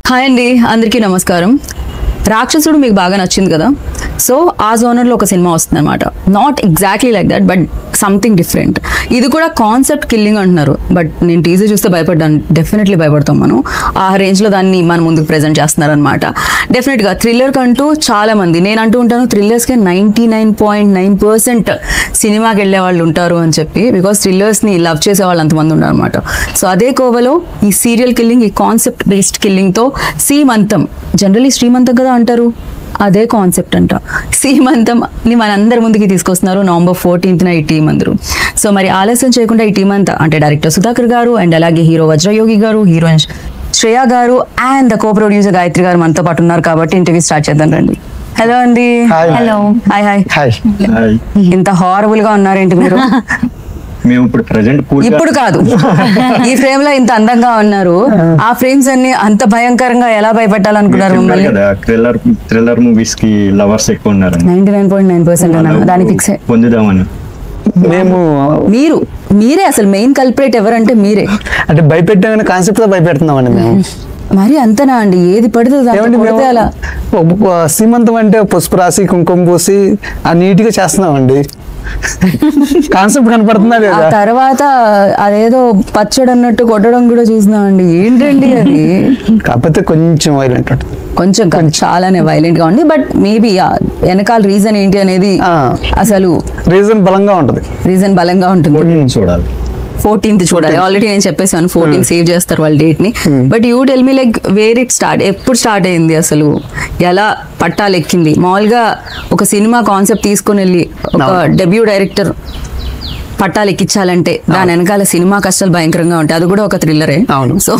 Hi అండి, అందరికీ నమస్కారం. రాక్షసుడు మీకు బాగా నచ్చింది కదా, సో ఆ జోనర్లో ఒక సినిమా వస్తుంది అనమాట. Not exactly like that, but something different. ఇది కూడా కాన్సెప్ట్ కిల్లింగ్ అంటున్నారు, బట్ నేను టీజర్ చూస్తే భయపడ్డాను. డెఫినెట్లీ భయపడతాం మనం. ఆ రేంజ్లో దాన్ని మన ముందుకు ప్రజెంట్ చేస్తున్నారనమాట. డెఫినెట్గా థ్రిల్లర్ కంటూ చాలా మంది, నేను అంటూ ఉంటాను థ్రిల్లర్స్కే 99.9% సినిమాకి వెళ్ళే వాళ్ళు ఉంటారు అని చెప్పి, బికాస్ థ్రిల్లర్స్ని లవ్ చేసే వాళ్ళు అంతమంది ఉన్నారు అనమాట. సో అదే కోవలో ఈ సీరియల్ కిల్లింగ్, ఈ కాన్సెప్ట్ బేస్డ్ కిల్లింగ్తో శ్రీమంతం, జనరలీ శ్రీమంతం కదా అంటారు, అదే కాన్సెప్ట్ అంట. శ్రీమంతంని మనందరి ముందుకి తీసుకొస్తున్నారు November 14th ఈ టీం అందరూ. సో మరి ఆలస్యం చేయకుండా ఈ టీం అంతా, అంటే డైరెక్టర్ సుధాకర్ గారు అండ్ అలాగే హీరో వజ్రయోగి గారు, హీరోయిన్ శ్రేయ గారు and the co producer Gayatri గారు మనతో పాటు ఉన్నారు. కాబట్టి ఇంటర్వ్యూ స్టార్ట్ చేద్దాం రండి. హలో అండి. హలో. హాయ్. ఇంత హారబుల్ గా ఉన్నారేంటి మీరు? మేము ఇప్పుడు ప్రెజెంట్ ఇప్పుడు కాదు, ఈ ఫ్రేమ్ లో ఇంత అందంగా ఉన్నారు. ఆ ఫ్రేమ్స్ అన్ని అంత భయంకరంగా ఎలా భయపెట్టాలనుకున్నారు మిమ్మల్ని? థ్రిల్లర్ మూవీస్ కి లవర్స్ ఎక్కువ ఉన్నారు. 99.9% దాన్ని ఫిక్స్ పొందుదామని మేము. మీరే అసలు మెయిన్ కల్పరేట్ ఎవరంటే మీరే. అంటే భయపెట్టామనే కాన్సెప్ట్ తో భయపెడుతున్నామండి మేము. మరి అంతనా అండి? ఏది పడితే అలా సీమంతం అంటే పసుపు రాసి కుంకుమ పూసి ఆ నీట్ గా చేస్తున్నామండి. కాన్సెప్ట్ కనపడుతుందా లేదా? తర్వాత అదేదో పచ్చడి అన్నట్టు కొట్టడం కూడా చూసినామండి. ఏంటండి అది? కాకపోతే కొంచెం వైలెంట్, కొంచెం చాలానే వైలెంట్ గా ఉంది. బట్ మేబీ వెనకాల రీజన్ ఏంటి అనేది అసలు రీజన్ బలంగా ఉంటుంది. చూడాలి. 14th చూడాలి. ఆల్రెడీ నేను చెప్పేసాను 14th సేవ్ చేస్తారు వాళ్ళ డేట్ ని. But you tell me like where it start, ఎప్పుడు స్టార్ట్ అయింది అసలు, ఎలా పట్టాలు ఎక్కింది? మామూలుగా ఒక సినిమా కాన్సెప్ట్ తీసుకుని వెళ్ళి ఒక డెబ్యూ డైరెక్టర్ పట్టాలు ఎక్కించాలంటే దాని వెనకాల సినిమా కష్టాలు భయంకరంగా ఉంటాయి. అది కూడా ఒక థ్రిల్లరే. అవును. So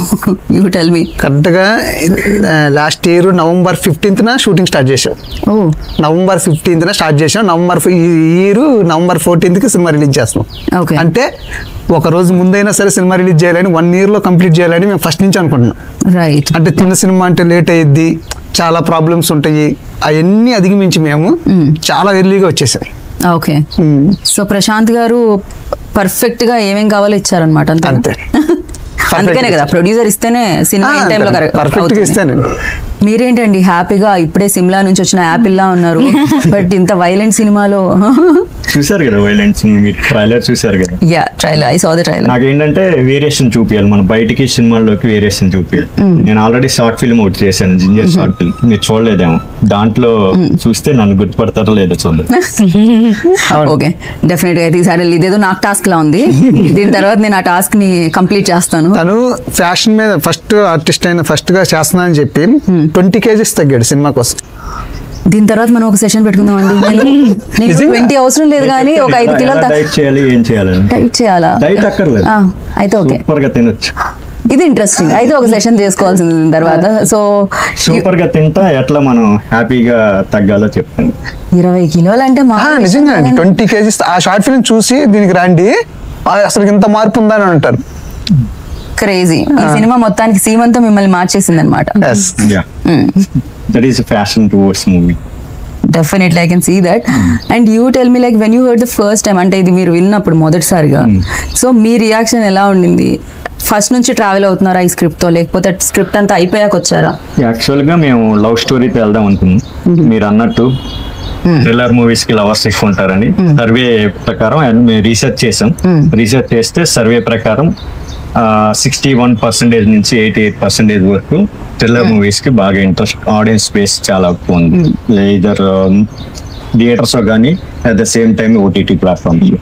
you tell me. Correct గా last year November 15th shooting start చేసాం. November 15th స్టార్ట్ చేసాం. November 14th సినిమా రిలీజ్ చేస్తాం. అంటే ఒక రోజు ముందైనా సరే సినిమా రిలీజ్ చేయాలని, 1 year లో కంప్లీట్ చేయాలని మేము ఫస్ట్ నుంచి అనుకుంటున్నాం. రైట్. అంటే చిన్న సినిమా అంటే లేట్ అయ్యిద్ది, చాలా ప్రాబ్లమ్స్ ఉంటాయి, అవన్నీ అధిగమించి మేము చాలా ఎర్లీగా వచ్చేసాం. ఓకే. సో ప్రశాంత్ గారు పర్ఫెక్ట్ గా ఏమేం కావాలో ఇచ్చారనమాట. అంతే. అందుకనే కదా ప్రొడ్యూసర్ ఇస్తేనే సినిమా ఇన్ టైంలో పర్ఫెక్ట్ ఇస్తాను. మీరేంటండి హ్యాపీగా ఇప్పుడే సిమ్లా నుంచి వచ్చిన యాపిల్ లా ఉన్నారు, బట్ ఇంత వైలెంట్ సినిమాలో చూసారు కదా, వైలెంట్ ట్రైలర్ చూసారు కదా? Yeah, trailer. I saw the trailer. నాకు ఏంటంటే వేరియేషన్ చూపించాలి, మన బయటికి సినిమాల్లోకి వేరియేషన్ చూపించాలి. నేను ఆల్రెడీ షార్ట్ ఫిల్మ్ ఒకటి చేశాను, జింజర్ షార్ట్ ఫిల్మ్. మీరు చూడలేదేమో, దాంట్లో చూస్తే నన్ను గుర్తుపడతారో లేదో చూడలేదు. ఓకే, డెఫినెట్ గా ఈసారి ఇదేదో నాకు టాస్క్ లా ఉంది. దీని తర్వాత నేను ఆ టాస్క్ ని కంప్లీట్ చేస్తాను. తను ఫ్యాషన్ మీద ఫస్ట్ ఆర్టిస్ట్ అయిన ఫస్ట్ గా చేస్తున్నా అని చెప్పి 20 kgs తగ్గాడు సినిమా కోసం. దీని తర్వాత మనం ఒక సెషన్ పెట్టుకుందాం అండి. 20 అవసరం లేదు కానీ ఒక 5 కిలోలు డైట్ చేయాలా? డైట్ అక్కర్లేదు, అయితే ఓకే, సూపర్ గా తినొచ్చు. ఇది ఇంట్రెస్టింగ్. అయితే ఒక సెషన్ చేసుకోవాల్సింది దీని తర్వాత. సో సూపర్ గా తింటా ఎట్లా మనం హ్యాపీగా తగ్గాలో చెప్తాను. 20 కిలోలు అంటే నిజంగా 20 kgs. ఆ షార్ట్ ఫిల్మ్ చూసి దీనికి రండి, అసలు ఇంత మార్పు ఉందని అంటారు. క్రేజీ. ఈ సినిమా మొత్తానికి సీమంతం మిమ్మల్ని మార్చేసింది అనమాట. That is a fashion towards movie. Definitely, I can see that. And you tell me, like when you heard the first time, అంటే ఇది మీరు విన్నప్పుడు మొదటిసారిగా, సో మీ రియాక్షన్ ఎలా ఉండింది? ఫస్ట్ నుంచి ట్రావెల్ అవుతున్నారా ఈ స్క్రిప్ట్ తో, లేకపోతే స్క్రిప్ట్ అంతా అయిపోయాక వచ్చారా? యాక్చువల్ గా మేము లవ్ స్టోరీతో వెళ్దాం అనుకున్నాం. మీరు అన్నట్టు థ్రిల్లర్ మూవీస్ కి లవర్స్ ఎక్కువ ఉంటారని సర్వే ప్రకారం మేము రీసెర్చ్ చేసాం. రీసెర్చ్ చేస్తే సర్వే ప్రకారం 61% నుంచి 88% వరకు థ్రిల్లర్ మూవీస్ కి బాగా ఇంట్రెస్ట్, ఆడియన్స్ బేస్ చాలా ఎక్కువ ఉంది. ఇదర్ థియేటర్స్ కానీ at the same time OTT platforms.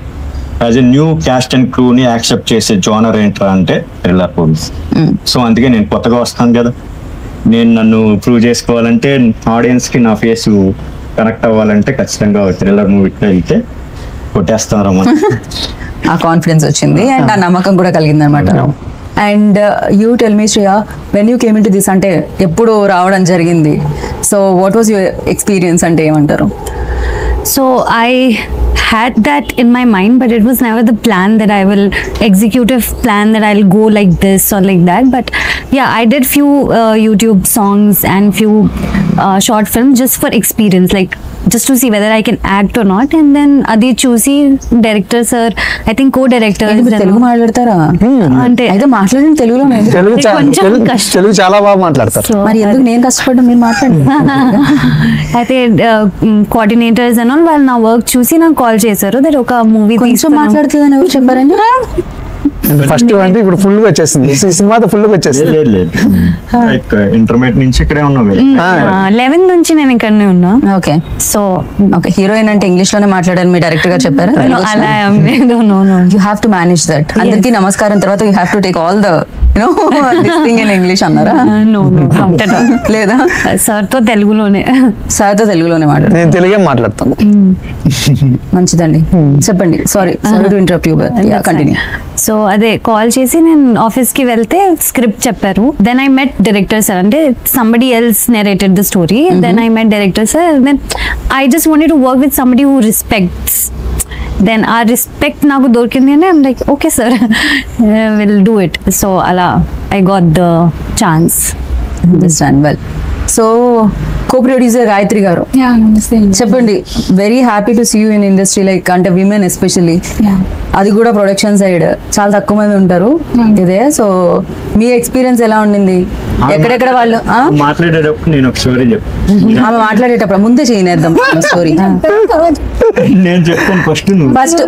As a new caste and crew ని యాక్సెప్ట్ చేసే జోనర్ ఏంట్రా అంటే థ్రిల్లర్ మూవీస్. సో అందుకే నేను కొత్తగా వస్తాను కదా, నేను నన్ను ప్రూవ్ చేసుకోవాలంటే, ఆడియన్స్ కి నా ఫేస్ కనెక్ట్ అవ్వాలంటే ఖచ్చితంగా థ్రిల్లర్ మూవీకి వెళ్తే కొట్టేస్తాను రమ్మ. ఆ కాన్ఫిడెన్స్ వచ్చింది అండ్ ఆ నమ్మకం కూడా కలిగింది అనమాట. And you tell me Shreya, when you came in to this, అంటే ఎప్పుడు రావడం జరిగింది, so what was your experience అంటే ఏమంటారు? So I had that in my mind, but it was never the plan that I will executive plan that I'll go like this or like that. But yeah, I did few YouTube songs and few short film just for experience, like just to see whether I can act or not. And then adi చూసి director sir, I think co director Telugu మాట్లాడతారా? అంటే అయితే మాట్లాడండి తెలుగులోనే. తెలుగు చాలా బాగా మాట్లాడతారు. మరి ఎందుకు నేను కష్టపడ్డా, మీరు మాట్లాడండి. అయితే కోఆర్డినేటర్స్ అని వాళ్ళు నా వర్క్ చూసి నాకు కాల్ చేశారు, దట్ ఒక మూవీ కొంచెం మాట్లాడుతుందని ఎవరు చెప్పారండి? ఫస్ట్ అంటే ఇప్పుడు ఫుల్ గా వచ్చేసింది, ఈ సినిమాతో ఫుల్ గా వచ్చేసింది. లేదు లైక్ ఇంటర్మీడియట్ నుంచి ఇక్కడే ఉన్నాం. 11 నుంచి నేను ఇక్కడనే ఉన్నా. Okay, so okay. హీరోయిన్ అంటే ఇంగ్లీష్ లోనే మాట్లాడారు మీ డైరెక్టర్ గారు చెప్పారు. అలా you have to manage that. అందరికి నమస్కారం తర్వాత you have to take all the this thing in English అన్నారా? లేదా సార్ తో తెలుగులోనే, సార్తో తెలుగులోనే మాట్లాడు. నేను తెలుగే మాట్లాడతాను. మంచిదండి, చెప్పండి. Sorry to interrupt you, but continue. So అదే కాల్ చేసి నేను ఆఫీస్ కి వెళ్తే స్క్రిప్ట్ చెప్పారు. Then I met director sir, అంటే somebody else narrated the story. Then I met director sir. Then I just wanted to work with somebody who respects. Then ఆ respect నాకు దొరికింది అని I'm like okay sir, will do it. So అలా I got the chance. Understand well. So co producer Gayatri garu, చెప్పండి. Very happy to see you in industry, like అంటే women especially, అది కూడా production side చాలా తక్కువ మంది ఉంటారు ఇదే. సో మీ ఎక్స్పీరియన్స్ ఎలా ఉండింది? ఎక్కడెక్కడ వాళ్ళు మాట్లాడేటప్పుడు నేను ఒక స్టోరీ ఆమె మాట్లాడేటప్పుడు ముందే చేయనేద్దాం స్టోరీ. నేను చెప్తాను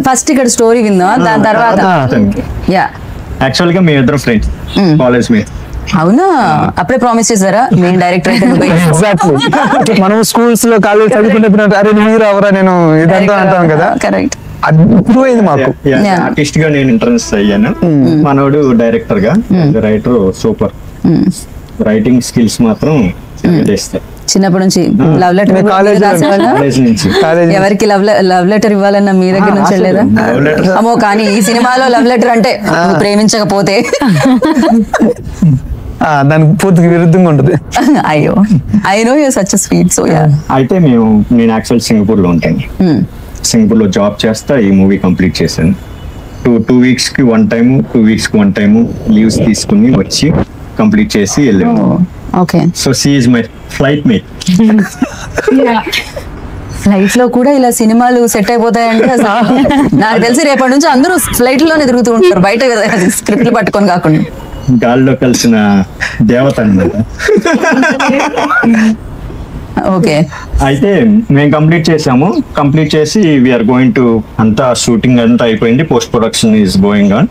ఫస్ట్ ఇక్కడ స్టోరీ విందా, దాని తర్వాత. యా, యాక్చువల్ గా మీ ఇద్దరు ఫ్రెండ్స్ కాలేజ్ మీ. అవునా? అప్పుడే ప్రామిస్ చేశారా నేను డైరెక్టర్ అయితే? ఎగ్జాక్ట్లీ. మనం స్కూల్స్ లో కాలేజ్ చదువుకున్నప్పుడు అరే నువ్వు రావరా నేను ఇదంతా అంటాం కదా. కరెక్ట్. ప్రూవ్ అయింది మాకు. ఆర్టిస్ట్ గా నేను ఇంట్రడ్యూస్ అయ్యాను, మనోడు డైరెక్టర్ గా. రైటర్ సూపర్, రైటింగ్ స్కిల్స్ మాత్రం చేస్తాయి. చిన్నప్పటి నుంచి లవ్ లెటర్ కాలేజ్ నుంచి. ఎవరికి లవ్ లెటర్ ఇవ్వాలన్నా మీ దగ్గర నుంచి వెళ్ళలేదా? అమ్మో, కానీ ఈ సినిమాలో లవ్ లెటర్ అంటే నువ్వు ప్రేమించకపోతే దానికి పూర్తిగా విరుద్ధంగా ఉంటుంది. అయ్యో, I know you such sweet. So అయితే నేను యాక్చువల్ సింగపూర్ లో ఉంటాను. సింగపూర్ లో జాబ్ చేస్తా ఈ మూవీ కంప్లీట్ చేశాను. 2 weeks కి 1 time 2 weeks కి 1 time లీవ్స్ తీసుకుని వచ్చి కంప్లీట్ చేసి వెళ్ళాను. Okay. So she is my flight mate. Flight లో కూడా ఇలా సినిమాలు సెట్ అయిపోతాయంటే నాకు తెలిసి రేపటి నుంచి అందరూ ఫ్లైట్ లోనే తిరుగుతూ ఉంటారు, బయట స్క్రిప్ట్లు పట్టుకొని కాకుండా. గాల్లో కలిసిన దేవత అన్నమాట. ఓకే. అయితే మేము కంప్లీట్ చేసాము. కంప్లీట్ చేసి వీఆర్ గోయింగ్ టు, అంతా షూటింగ్ అంతా అయిపోయింది, post production is going on.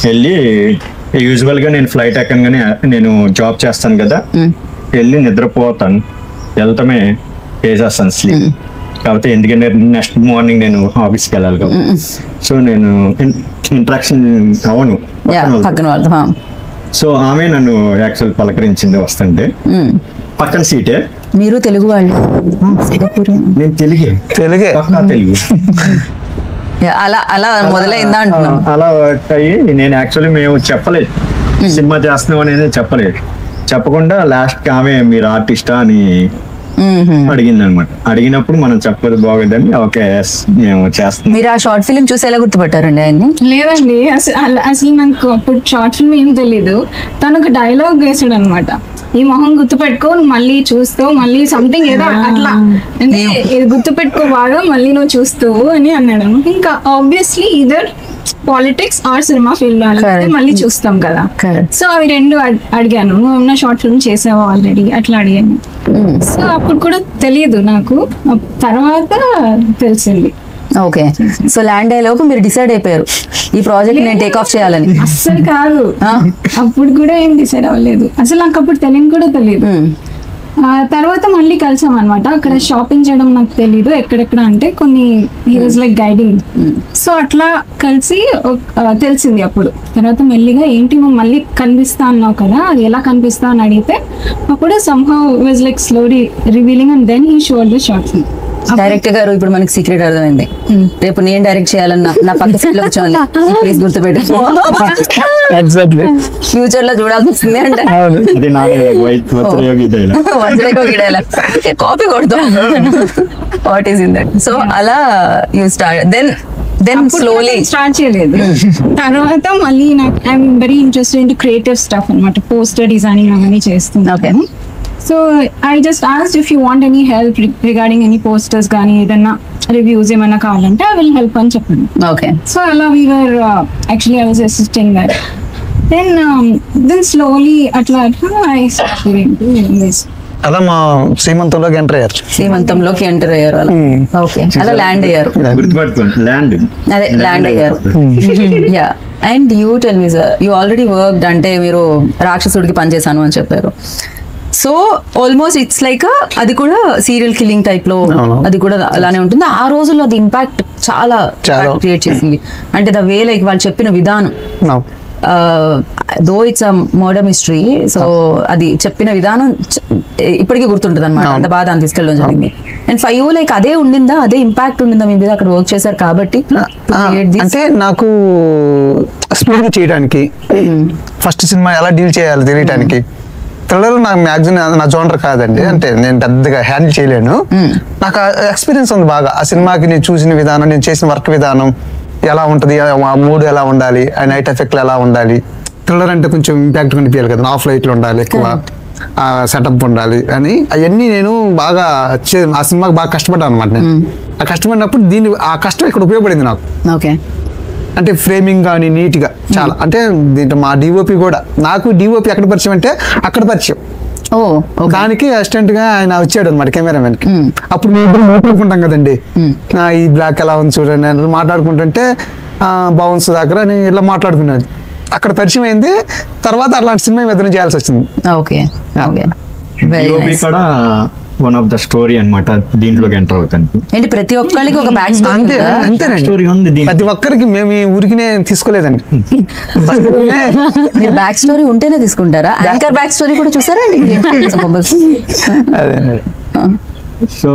వెళ్ళి యూజువల్ గా నేను ఫ్లైట్ ఎక్కగానే నేను జాబ్ చేస్తాను కదా, వెళ్ళి నిద్రపోతాను, వెళ్తామే చేసేస్తాను స్లీప్. కాకపోతే ఎందుకంటే నెక్స్ట్ మార్నింగ్ నేను ఆఫీస్కి వెళ్ళాలి కాబట్టి. సో నేను ఇంట్రాక్షన్ అవను పక్కన వాళ్ళతో. సో ఆమె నన్ను యాక్చువల్ పలకరించింది వస్తుంటే. పక్కన సీటే. మీరు తెలుగు వాళ్ళు? నేను తెలుగే పక్కా తెలుగు. అలా అలా మొదలైందా అంటున్నాం. అలా అయ్యి నేను యాక్చువల్లీ మేము చెప్పలేదు సినిమా చేస్తున్నాం అనేది చెప్పలేదు. చెప్పకుండా లాస్ట్ ఆమె మీరు ఆర్టిస్టా అని అడిగింది అనమాట. అడిగినప్పుడు మనం చెప్పదు బాగుందని ఓకే మేము చేస్తాం. మీరు ఆ షార్ట్ ఫిల్మ్ చూసి ఎలా గుర్తుపట్టారండి ఆయన్ని? లేదండి, అసలు నాకు అప్పుడు షార్ట్ ఫిల్మ్ ఏం తెలీదు. తను ఒక డైలాగ్ వేసాడు అనమాట, ఈ మొహం గుర్తుపెట్టుకో, మళ్ళీ చూస్తావు, మళ్ళీ సంథింగ్ ఏదో అట్లా, అంటే ఇది గుర్తుపెట్టుకో బాగా, మళ్ళీ నువ్వు చూస్తావు అని అన్నాడు. ఇంకా obviously either politics or cinema field మళ్ళీ చూస్తాం కదా. సో అవి రెండు అడిగాను, ఏమన్నా షార్ట్ ఫిల్మ్ చేసావా ఆల్రెడీ అట్లా అడిగాను. సో అప్పుడు కూడా తెలియదు నాకు, తర్వాత తెలిసింది. ఓకే. సో ల్యాండ్ అయ్యేలోపు మీరు డిసైడ్ అయిపోయారు ఈ ప్రాజెక్ట్ నేను టేక్ ఆఫ్ చేయాలని? అస్సలు కాదు, అప్పుడు కూడా ఏం డిసైడ్ అవ్వలేదు అసలు, నాకు అప్పుడు తెలియని కూడా తెలియదు. తర్వాత మళ్ళీ కలిసాం అనమాట. అక్కడ షాపింగ్ చేయడం నాకు తెలీదు ఎక్కడెక్కడ అంటే, కొన్ని he was like guiding. So అట్లా కలిసి తెలిసింది అప్పుడు. తర్వాత మెల్లిగా ఏంటి నువ్వు మళ్ళీ కనిపిస్తా అన్నావు కదా, అది ఎలా కనిపిస్తా అని అడిగితే అప్పుడు somehow was like slowly revealing and then he showed the short film. Director గారు ఇప్పుడు మనకి సీక్రెట్ అర్థమైంది, రేపు నేను డైరెక్ట్ చేయాలన్నా నా పక్క సీట్ లో కూర్చోవాలి, ప్లీజ్ గుర్తుపెట్టు. ఫ్యూచర్ లో చూడాల్సి వస్తుంది అంటే కాపీ కొడతాం. What is in that? So అలా you start, then slowly start చేయలేదు. తర్వాత మళ్ళీ నాకు I'm very interested in creative stuff అనమాట, పోస్టర్ డిజైనింగ్ అవన్నీ చేస్తున్నాను. So I just asked if you want any help regarding any posters కానీ ఏదైనా రివ్యూస్ ఏమైనా కావాలంటే ఐ విల్ హెల్ప్ అని చెప్పాను. ఓకే. సో అలా we are actually I was assisting that. Then slowly అట్లా ఐ అలా మా శ్రీమంతంలోకి ఎంటర్ అయ్యారు. శ్రీమంతంలోకి ఎంటర్ అయ్యారు అలా. ఓకే, అలా ల్యాండ్ అయ్యారు. గుర్తుపెట్టుకోండి, ల్యాండ్ అదే ల్యాండ్ అయ్యారు. Yeah. And you tell me sir, you already worked, అంటే మీరు రాక్షసుడికి పనిచేశాను అని చెప్పారు. సో ఆల్మోస్ట్ ఇట్స్ లైక్ అది కూడా సీరియల్ కిల్లింగ్ టైప్ లో, అది కూడా అలానే ఉంటుంది. ఆ రోజుల్లో అది ఇంపాక్ట్ చాలా క్రియేట్ చేసింది. అంటే ద వే లైక్ వాళ్ళు చెప్పిన విధానం, though it's a murder mystery, so అది చెప్పిన విధానం ఇప్పటికీ గుర్తుంటుంది అనమాట. అంత బాధ అని తీసుకెళ్ళడం జరిగింది. అండ్ ఫర్ యూ లైక్ అదే ఉండిందా, అదే ఇంపాక్ట్ ఉండిందా మీ మీద అక్కడ వర్క్ చేశారు కాబట్టి? అంటే నాకు స్పీడ్ చేయడానికి, ఫస్ట్ సినిమా ఎలా డీల్ చేయాలి తెలియడానికి, థ్రిల్లర్ నాకు మ్యాక్సిమం నా జోనర్ కాదండి. అంటే నేను పెద్దగా హ్యాండిల్ చేయలేను. నాకు ఎక్స్పీరియన్స్ ఉంది బాగా. ఆ సినిమాకి నేను చూసిన విధానం, నేను చేసిన వర్క్ విధానం ఎలా ఉంటుంది, ఆ మూడ్ ఎలా ఉండాలి, ఆ నైట్ ఎఫెక్ట్లు ఎలా ఉండాలి. థ్రిల్లర్ అంటే కొంచెం ఇంపాక్ట్ కనిపించాలి కదా, ఆఫ్ లైట్లు ఉండాలి, ఎక్కువ సెటప్ ఉండాలి అని అవన్నీ నేను బాగా ఆ సినిమాకి బాగా కష్టపడ్డాను అనమాట. నేను ఆ కష్టపడినప్పుడు ఆ కష్టం ఇక్కడ ఉపయోగపడింది నాకు. ఓకే. అంటే ఫ్రేమింగ్ కానీ నీట్గా చాలా. అంటే దీంట్లో మా డిఓపి కూడా, నాకు డిఓపి ఎక్కడ పరిచయం అంటే అక్కడ పరిచయం. దానికి అసిస్టెంట్ గా ఆయన వచ్చాడు అనమాట, కెమెరామెన్ కి. అప్పుడు మేము ఇద్దరు మాట్లాడుకుంటాం కదండి, ఈ బ్లాక్ ఎలా ఉంది చూడండి అని మాట్లాడుకుంటుంటే బౌన్స్ దగ్గర నేను ఇలా మాట్లాడుకున్నాను. అక్కడ పరిచయం అయింది. తర్వాత అలాంటి సినిమా మీద చేయాల్సి వచ్చింది. ఓకే. కూడా వన్ ఆఫ్ ద స్టోరీ అన్నమాట, దీంట్లోకి ఎంటర్ అవుతాను. ఏంటి ప్రతి ఒక్కరికి ఒక బ్యాక్ స్టోరీ స్టోరీ ఉంది. ప్రతి ఒక్కరికి మేము ఈ ఊరికినే తీసుకోలేదండి. మీరు బ్యాక్ స్టోరీ ఉంటేనే తీసుకుంటారా? యాంకర్ బ్యాక్ స్టోరీ కూడా చూసారా? సో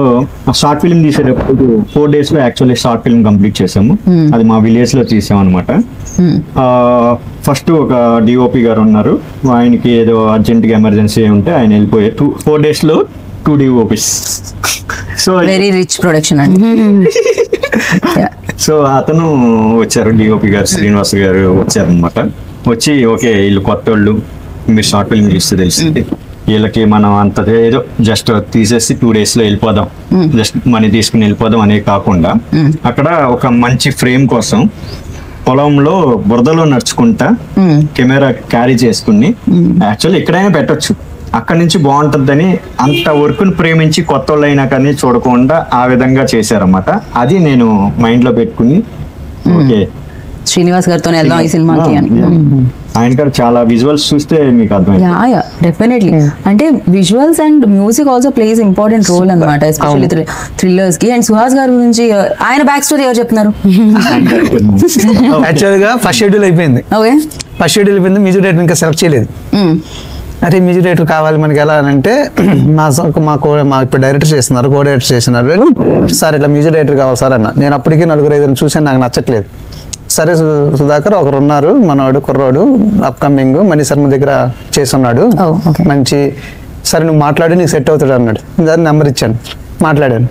షార్ట్ ఫిల్మ్ తీసేటప్పుడు 4 days లో యాక్చువల్లీ షార్ట్ ఫిల్మ్ కంప్లీట్ చేసాము. అది మా విలేజ్ లో తీసాం అనమాట. ఫస్ట్ ఒక డిఓపి గారు ఉన్నారు, ఆయనకి ఏదో అర్జెంట్ గా ఎమర్జెన్సీ ఉంటే ఆయన వెళ్ళిపోయారు. 4 days లో 2 DOPs. So very rich production అండి. సో అతను వచ్చారు, డిఓపి గారు శ్రీనివాస్ గారు వచ్చారు అనమాట. వచ్చి ఓకే వీళ్ళు కొత్త వాళ్ళు, మీరు షార్ట్ ఫిల్మ్ చూస్తే తెలిసింది, వీళ్ళకి మనం అంత ఏదో జస్ట్ తీసేసి 2 days లో వెళ్ళిపోదాం, జస్ట్ మనీ తీసుకుని వెళ్ళిపోదాం అనే కాకుండా అక్కడ ఒక మంచి ఫ్రేమ్ కోసం పొలంలో బురదలో నడుచుకుంటా కెమెరా క్యారీ చేసుకుని, యాక్చువల్లీ ఎక్కడైనా పెట్టొచ్చు, అక్కడి నుంచి బాగుంటుందని అంత వర్క్ను ప్రేమించి కొత్త వాళ్ళు అయినా కానీ చూడకుండా ఆ విధంగా చేశారన్నమాట. అది నేను మైండ్ లో పెట్టుకుని ఓకే శ్రీనివాస్ గారితో వెళ్దాం ఈ సినిమాకి అని. ఆయన గారు చాలా విజువల్స్ చూస్తే మీకు అర్థమైంది. డెఫినెట్లీ. అంటే visuals and music also plays important role అనమాట, ఎస్పెషల్లీ థ్రిల్లర్స్ కి. అండ్ సుహాస్ గారి గురించి ఆయన బ్యాక్ స్టోరీ ఎవరు చెప్తున్నారు? యాక్చువల్ గా ఫస్ట్ షెడ్యూల్ అయిపోయింది. ఓకే, ఫస్ట్ షెడ్యూల్ అయిపోయింది, మ్యూజిక్ డైరెక్టర్ ఇంకా సెలెక్ట్ చేయలేదు. అరే మ్యూజిక్ డైరెక్టర్ కావాలి మనకి, ఎలా అని అంటే మా ఇప్పుడు డైరెక్టర్ చేస్తున్నారు, కో డైరెక్టర్ చేస్తున్నారు, సార్ ఇట్లా మ్యూజిక్ డైరెక్టర్ కావాలి సార్ అన్న. నేను అప్పటికే 4-5 చూసాను, నాకు నచ్చట్లేదు. సరే సుధాకర్ ఒకరు ఉన్నారు, మనవాడు కుర్రాడు అప్కమింగ్ మణి శర్మ దగ్గర చేస్తున్నాడు మంచి, సరే నువ్వు మాట్లాడి నీకు సెట్ అవుతాడు అన్నాడు. దాన్ని నెంబర్ ఇచ్చాను, మాట్లాడాను.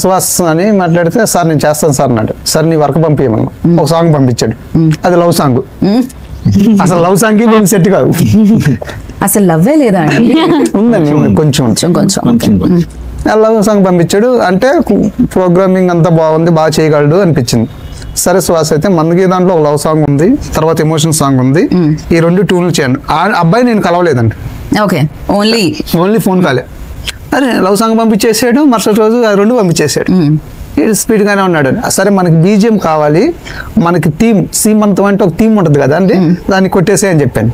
సుహాస్ అని మాట్లాడితే సార్ నేను చేస్తాను సార్ అన్నాడు. సరే నీ వర్క్ పంపించమన్నా, ఒక సాంగ్ పంపించాడు, అది లవ్ సాంగ్. అసలు లవ్ సాంగ్ కి నేను సెట్ కాదు, అసలు లవ్వే లేదా ఉందండి కొంచెం. లవ్ సాంగ్ పంపించాడు, అంటే ప్రోగ్రామింగ్ అంతా బాగుంది, బాగా చేయగలడు అనిపించింది. సరే సుహాస్ అయితే మనకి దాంట్లో ఒక లవ్ సాంగ్ ఉంది, తర్వాత ఎమోషన్ సాంగ్ ఉంది, ఈ 2 ట్యూన్లు చేయండి. ఆ అబ్బాయి నేను కలవలేదండి, ఓకే ఓన్లీ ఫోన్ కాలే. అరే లవ్ సాంగ్ పంపించేసాడు, మరుసటి రోజు ఆ 2 పంపించేసాడు. స్పీడ్ గానే ఉన్నాడు. సరే మనకి బీజిఎం కావాలి, మనకి థీమ్ సీమంతం అంటే ఒక థీమ్ ఉంటుంది కదా అండి, దాన్ని కొట్టేసే అని చెప్పాను.